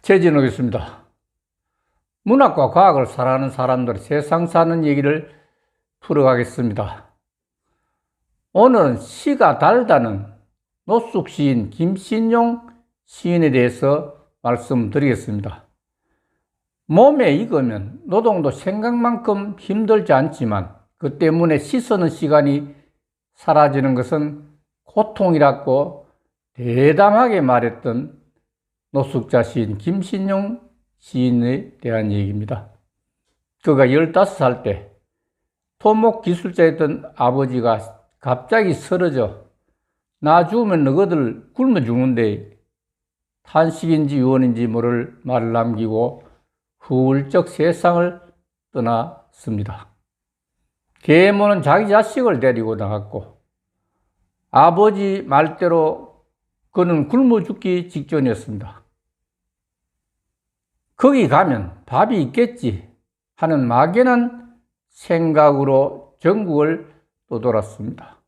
최진욱이었습니다. 문학과 과학을 사랑하는 사람들 세상 사는 얘기를 풀어가겠습니다. 오늘은 시가 달다는 노숙 시인 김신용 시인에 대해서 말씀드리겠습니다. 몸에 익으면 노동도 생각만큼 힘들지 않지만 그 때문에 씻어는 시간이 사라지는 것은 고통이라고 대담하게 말했던 노숙자 시인 김신용 시인에 대한 얘기입니다. 그가 15살 때 토목 기술자였던 아버지가 갑자기 쓰러져 나 죽으면 너희들 굶어 죽는데 탄식인지 유언인지 모를 말을 남기고 훌쩍 세상을 떠났습니다. 계모는 자기 자식을 데리고 나갔고 아버지 말대로 그는 굶어 죽기 직전이었습니다. 거기 가면 밥이 있겠지 하는 막연한 생각으로 전국을 떠돌았습니다.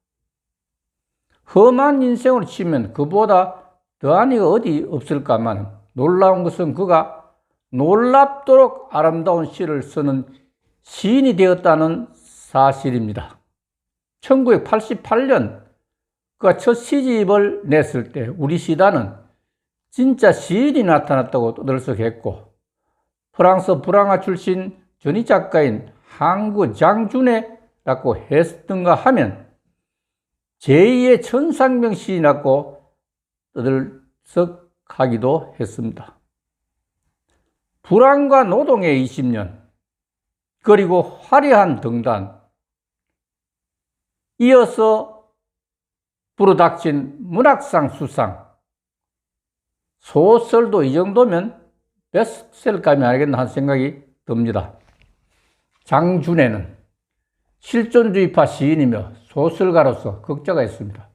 험한 인생을 치면 그보다 더한 이가 어디 없을까만 놀라운 것은 그가 놀랍도록 아름다운 시를 쓰는 시인이 되었다는 사실입니다. 1988년 그가 첫 시집을 냈을 때 우리 시단은 진짜 시인이 나타났다고 떠들썩했고 프랑스 불황화 출신 전위 작가인 항구 장준애라고 했던가 하면 제2의 천상명 시인이라고 떠들썩하기도 했습니다. 불황과 노동의 20년 그리고 화려한 등단 이어서 불어닥친 문학상 수상 소설도 이 정도면 베스트셀러감이 아니겠나 하는 생각이 듭니다. 장준애는 실존주의파 시인이며 소설가로서 극작가였습니다.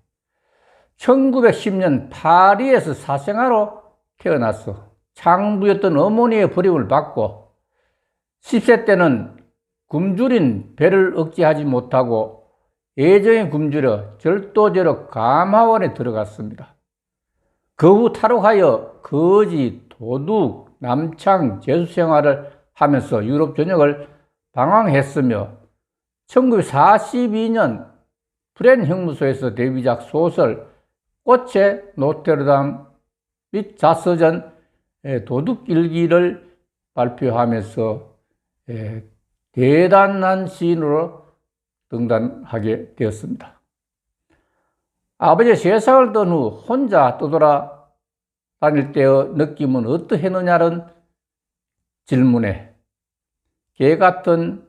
1910년 파리에서 사생아로 태어나서 장부였던 어머니의 버림을 받고 10세 때는 굶주린 배를 억제하지 못하고 애정에 굶주려 절도죄로 감화원에 들어갔습니다. 그 후 탈옥하여 거지, 도둑, 남창, 재수 생활을 하면서 유럽 전역을 방황했으며 1942년 프렌 형무소에서 데뷔작 소설 꽃의 노트르담 및 자서전 도둑일기를 발표하면서 대단한 시인으로 등단하게 되었습니다. 아버지의 세상을 떤 후 혼자 떠돌아 다닐 때의 느낌은 어떠했느냐는 질문에 개같은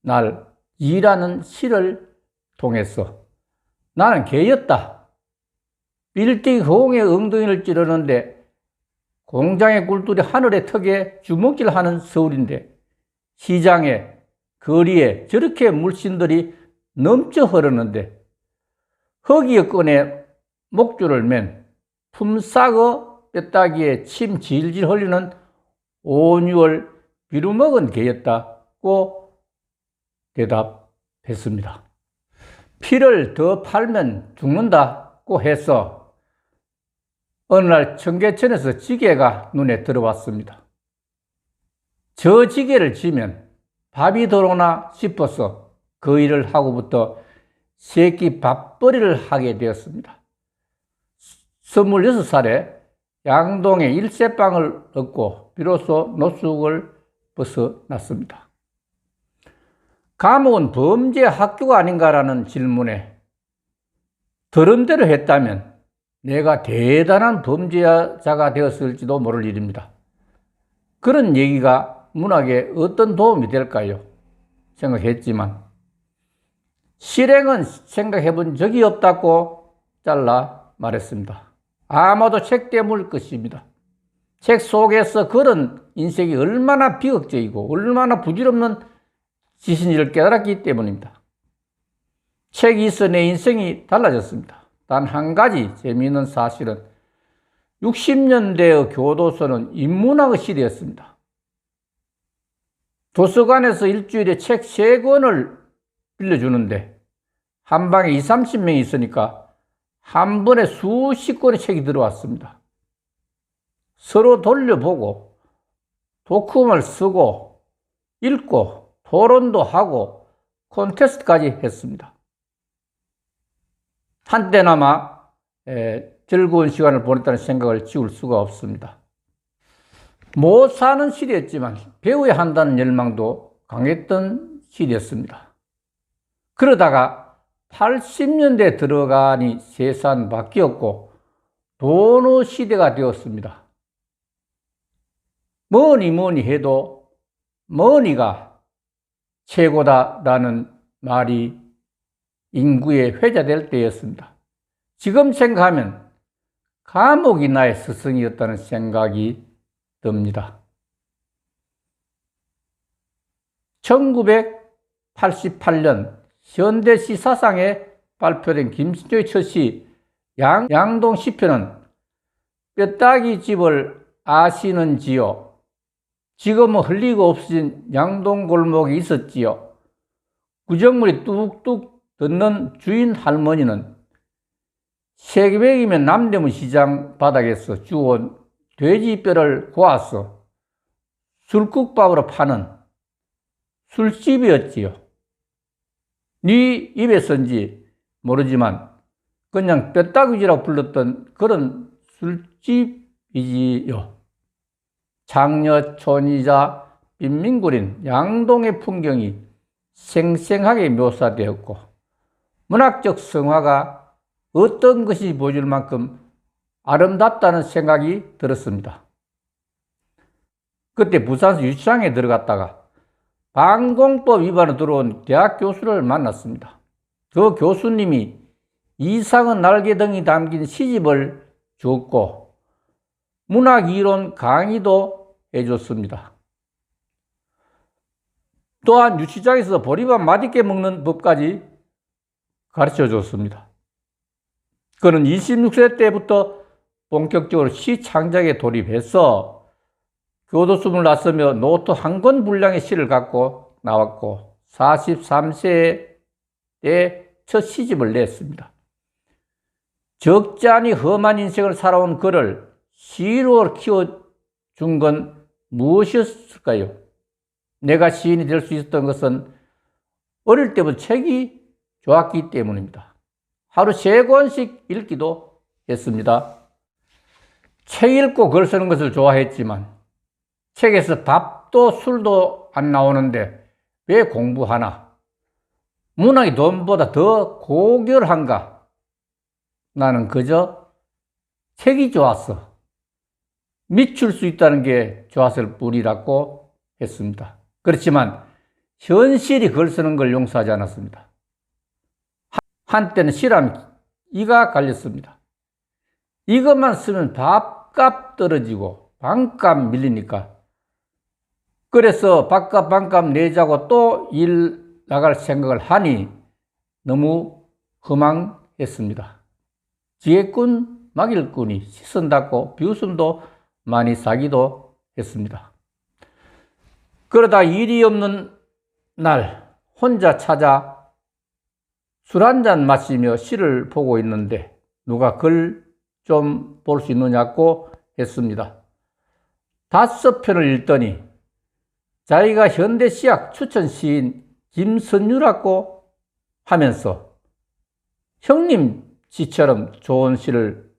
날 이라는 시를 통해서 나는 개였다. 빌딩 호응에 엉덩이를 찌르는데 공장의 꿀들이 하늘의 턱에 주먹질하는 서울인데 시장에 거리에 저렇게 물신들이 넘쳐 흐르는데 허기에 꺼내 목줄을 맨 품싸고 뼈다귀에 침 질질 흘리는 5, 6월 비루먹은 개였다고 대답했습니다. 피를 더 팔면 죽는다고 해서 어느 날 청계천에서 지게가 눈에 들어왔습니다. 저 지게를 지면 밥이 들어오나 싶어서 그 일을 하고부터 새끼 밥벌이를 하게 되었습니다. 26살에 양동에 일세방을 얻고 비로소 노숙을 벗어났습니다. 감옥은 범죄 학교가 아닌가라는 질문에 들은 대로 했다면 내가 대단한 범죄자가 되었을지도 모를 일입니다. 그런 얘기가 문학에 어떤 도움이 될까요? 생각했지만 실행은 생각해 본 적이 없다고 잘라 말했습니다. 아마도 책 때문일 것입니다. 책 속에서 그런 인생이 얼마나 비극적이고 얼마나 부질없는 짓인지를 깨달았기 때문입니다. 책이 있어 내 인생이 달라졌습니다. 단 한 가지 재미있는 사실은 60년대의 교도소는 인문학의 시대였습니다. 도서관에서 일주일에 책 3권을 빌려주는데 한 방에 20, 30명이 있으니까 한 번에 수십 권의 책이 들어왔습니다. 서로 돌려보고 독후감을 쓰고 읽고 토론도 하고 콘테스트까지 했습니다. 한때나마 즐거운 시간을 보냈다는 생각을 지울 수가 없습니다. 못 사는 시대였지만 배워야 한다는 열망도 강했던 시대였습니다. 그러다가 80년대 들어가니 세상 바뀌었고 도노 시대가 되었습니다. 뭐니 해도 머니가 최고다라는 말이 인구에 회자될 때였습니다. 지금 생각하면 감옥이 나의 스승이었다는 생각이 듭니다. 1988년 현대시 사상에 발표된 김신조의 첫 시 양동시편은 뼈다귀 집을 아시는지요? 지금은 흘리고 없어진 양동골목이 있었지요. 구정물이 뚝뚝 듣는 주인 할머니는 새벽이면 남대문 시장 바닥에서 주운 돼지뼈를 고아서 술국밥으로 파는 술집이었지요. 네 입에서인지 모르지만 그냥 뼈다귀지라고 불렀던 그런 술집이지요. 장려촌이자 빈민굴인 양동의 풍경이 생생하게 묘사되었고 문학적 성화가 어떤 것이 보여줄 만큼 아름답다는 생각이 들었습니다. 그때 부산서 유치장에 들어갔다가 방공법 위반으로 들어온 대학 교수를 만났습니다. 그 교수님이 이상은 날개등이 담긴 시집을 줬고 문학이론 강의도 해줬습니다. 또한 유치장에서 보리밥 맛있게 먹는 법까지 가르쳐 줬습니다. 그는 26세 때부터 본격적으로 시 창작에 돌입해서 교도소를 나서며 노트 한 권 분량의 시를 갖고 나왔고 43세에 첫 시집을 냈습니다. 적지 않이 험한 인생을 살아온 그를 시로 키워준 건 무엇이었을까요? 내가 시인이 될 수 있었던 것은 어릴 때부터 책이 좋았기 때문입니다. 하루 3권씩 읽기도 했습니다. 책 읽고 글 쓰는 것을 좋아했지만 책에서 밥도 술도 안 나오는데 왜 공부하나? 문학이 돈보다 더 고결한가? 나는 그저 책이 좋았어. 미칠 수 있다는 게 좋았을 뿐이라고 했습니다. 그렇지만 현실이 글 쓰는 걸 용서하지 않았습니다. 한때는 시라면 이가 갈렸습니다. 이것만 쓰면 밥값 떨어지고 방값 밀리니까 그래서 밥값 방값 내자고 또 일 나갈 생각을 하니 너무 허망했습니다. 지혜꾼 막일꾼이 시선 닦고 비웃음도 많이 사기도 했습니다. 그러다 일이 없는 날 혼자 찾아 술 한잔 마시며 시를 보고 있는데 누가 글 좀 볼 수 있느냐고 했습니다. 5편을 읽더니 자기가 현대시학 추천 시인 김선유라고 하면서 형님 시처럼 좋은 시를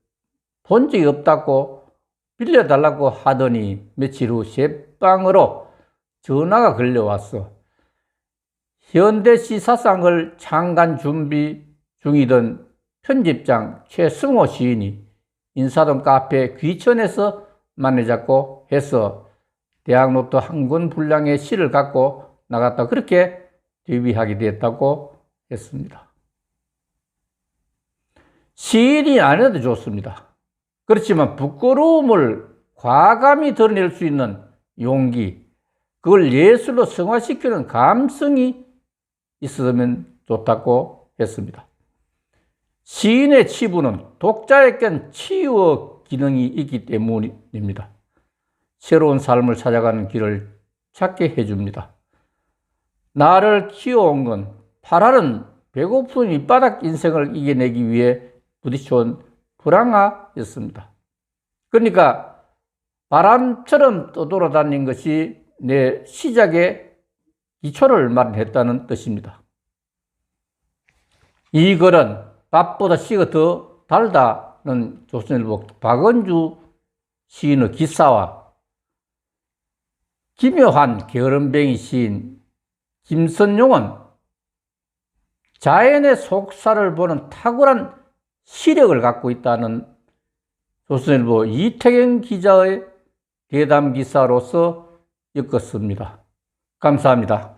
본 적이 없다고 빌려달라고 하더니 며칠 후 제방으로 전화가 걸려왔어. 현대시 사상을 창간 준비 중이던 편집장 최승호 시인이 인사동 카페 귀천에서 만나자고 해서 대학노트 한 권 분량의 시를 갖고 나갔다 그렇게 데뷔하게 됐다고 했습니다. 시인이 아니어도 좋습니다. 그렇지만 부끄러움을 과감히 드러낼 수 있는 용기, 그걸 예술로 승화시키는 감성이 있으면 좋다고 했습니다. 시인의 치부는 독자에겐 치유의 기능이 있기 때문입니다. 새로운 삶을 찾아가는 길을 찾게 해줍니다. 나를 키워온 건 파라는 배고픈 밑바닥 인생을 이겨내기 위해 부딪혀온 불황아였습니다. 그러니까 바람처럼 떠돌아다닌 것이 내 시작의 기초를 마련했다는 뜻입니다. 이 글은 밥보다 씨가 더 달다는 조선일보 박은주 시인의 기사와 기묘한 게으름뱅이 시인 김선용은 자연의 속살을 보는 탁월한 시력을 갖고 있다는 조선일보 이태경 기자의 대담 기사로서 엮었습니다. 감사합니다.